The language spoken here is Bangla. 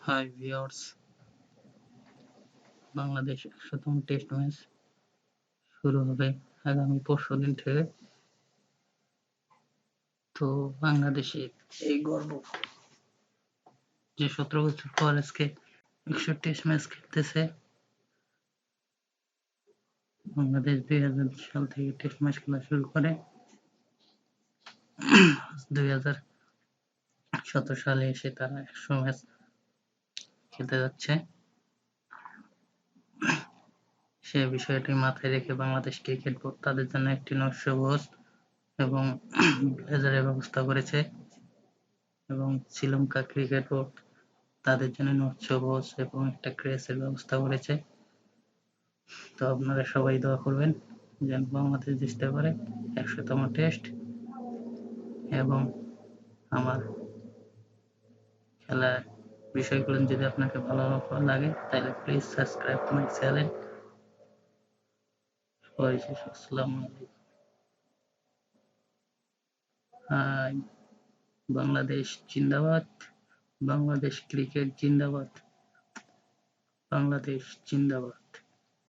হাই ভিউয়ার্স, বাংলাদেশ ১০০তম টেস্ট ম্যাচ শুরু হবে আগামী পরশুদিন থেকে। তো বাংলাদেশের এই গর্ব যে ১৭ বছর পর আজকে ১০০ টেস্ট ম্যাচ খেলতেছে। বাংলাদেশ ২০০০ সাল থেকে টেস্ট ম্যাচ খেলা শুরু করে। ২০১৭ সালে এসে তারা ১০০ ম্যাচ খেলতে যাচ্ছে। সে বিষয়টি মাথায় রেখে বাংলাদেশ ক্রিকেট বোর্ড তাদের জন্য একটি নৈশভোজ এবং ব্লেজারের ব্যবস্থা করেছে এবং শ্রীলঙ্কা ক্রিকেট বোর্ড তাদের জন্য নৈশভোজ এবং একটা ক্রেসের ব্যবস্থা করেছে। তো আপনারা সবাই দোয়া করবেন যেন বাংলাদেশ জিততে পারে ১০০তম টেস্ট। এবং আমার খেলার বিষয়গুলো যদি আপনাকে ভালো লাগে তাহলে প্লিজ সাবস্ক্রাইব মাই চ্যানেল। আসসালামু আলাইকুম। হাই, বাংলাদেশ জিন্দাবাদ, বাংলাদেশ ক্রিকেট জিন্দাবাদ, বাংলাদেশ জিন্দাবাদ।